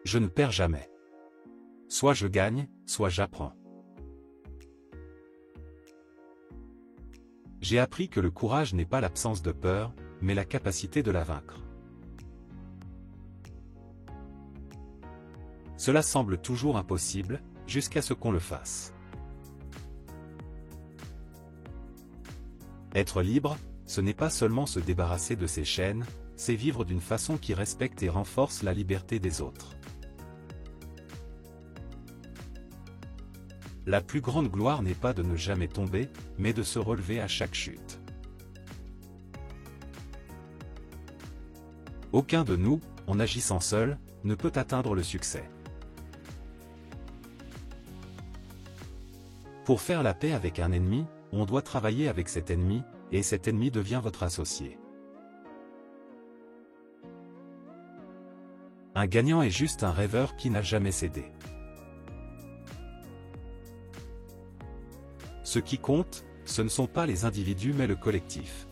je ne perds jamais. Soit je gagne, soit j'apprends. J'ai appris que le courage n'est pas l'absence de peur, mais la capacité de la vaincre. Cela semble toujours impossible, jusqu'à ce qu'on le fasse. Être libre, ce n'est pas seulement se débarrasser de ses chaînes, c'est vivre d'une façon qui respecte et renforce la liberté des autres. La plus grande gloire n'est pas de ne jamais tomber, mais de se relever à chaque chute. Aucun de nous, en agissant seul, ne peut atteindre le succès. Pour faire la paix avec un ennemi, on doit travailler avec cet ennemi, et cet ennemi devient votre associé. Un gagnant est juste un rêveur qui n'a jamais cédé. Ce qui compte, ce ne sont pas les individus mais le collectif.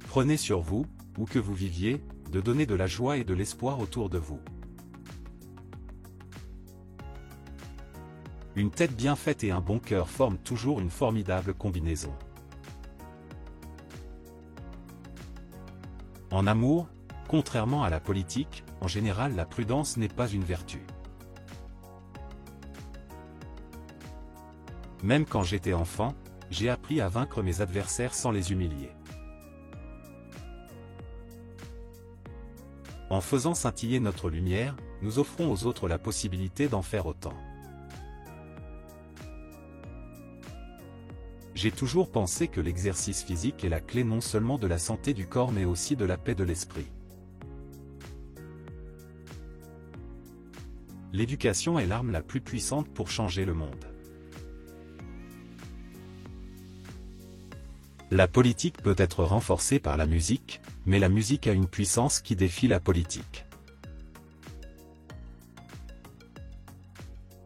Prenez sur vous, où que vous viviez, de donner de la joie et de l'espoir autour de vous. Une tête bien faite et un bon cœur forment toujours une formidable combinaison. En amour, contrairement à la politique, en général la prudence n'est pas une vertu. Même quand j'étais enfant, j'ai appris à vaincre mes adversaires sans les humilier. En faisant scintiller notre lumière, nous offrons aux autres la possibilité d'en faire autant. J'ai toujours pensé que l'exercice physique est la clé non seulement de la santé du corps mais aussi de la paix de l'esprit. L'éducation est l'arme la plus puissante pour changer le monde. La politique peut être renforcée par la musique, mais la musique a une puissance qui défie la politique.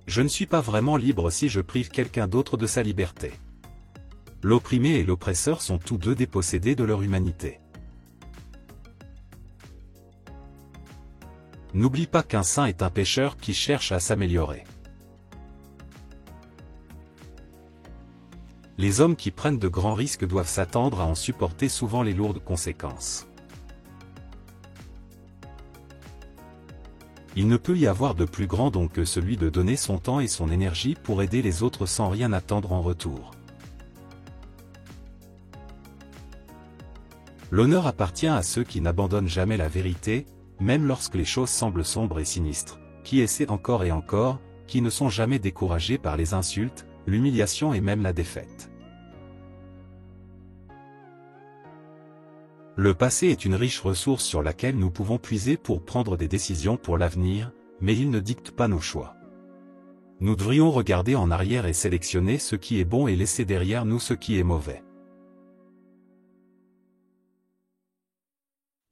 Je ne suis pas vraiment libre si je prive quelqu'un d'autre de sa liberté. L'opprimé et l'oppresseur sont tous deux dépossédés de leur humanité. N'oublie pas qu'un saint est un pécheur qui cherche à s'améliorer. Les hommes qui prennent de grands risques doivent s'attendre à en supporter souvent les lourdes conséquences. Il ne peut y avoir de plus grand don que celui de donner son temps et son énergie pour aider les autres sans rien attendre en retour. L'honneur appartient à ceux qui n'abandonnent jamais la vérité, même lorsque les choses semblent sombres et sinistres, qui essaient encore et encore, qui ne sont jamais découragés par les insultes, l'humiliation et même la défaite. Le passé est une riche ressource sur laquelle nous pouvons puiser pour prendre des décisions pour l'avenir, mais il ne dicte pas nos choix. Nous devrions regarder en arrière et sélectionner ce qui est bon et laisser derrière nous ce qui est mauvais.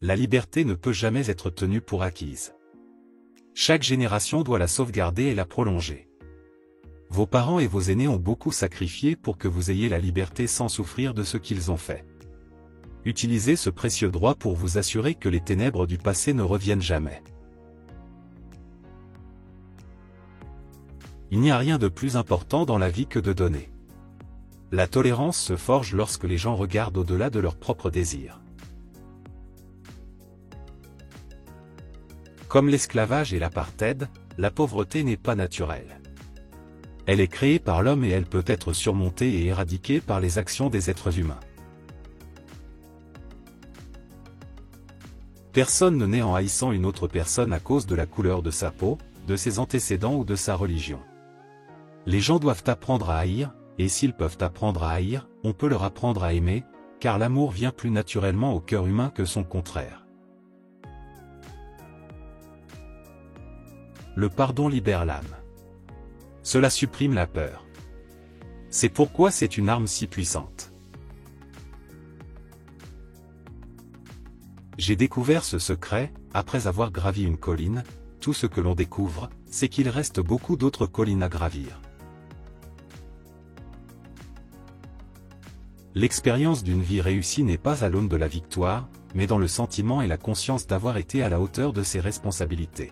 La liberté ne peut jamais être tenue pour acquise. Chaque génération doit la sauvegarder et la prolonger. Vos parents et vos aînés ont beaucoup sacrifié pour que vous ayez la liberté sans souffrir de ce qu'ils ont fait. Utilisez ce précieux droit pour vous assurer que les ténèbres du passé ne reviennent jamais. Il n'y a rien de plus important dans la vie que de donner. La tolérance se forge lorsque les gens regardent au-delà de leurs propres désirs. Comme l'esclavage et l'apartheid, la pauvreté n'est pas naturelle. Elle est créée par l'homme et elle peut être surmontée et éradiquée par les actions des êtres humains. Personne ne naît en haïssant une autre personne à cause de la couleur de sa peau, de ses antécédents ou de sa religion. Les gens doivent apprendre à haïr, et s'ils peuvent apprendre à haïr, on peut leur apprendre à aimer, car l'amour vient plus naturellement au cœur humain que son contraire. Le pardon libère l'âme. Cela supprime la peur. C'est pourquoi c'est une arme si puissante. J'ai découvert ce secret, après avoir gravi une colline. Tout ce que l'on découvre, c'est qu'il reste beaucoup d'autres collines à gravir. L'expérience d'une vie réussie n'est pas à l'aune de la victoire, mais dans le sentiment et la conscience d'avoir été à la hauteur de ses responsabilités.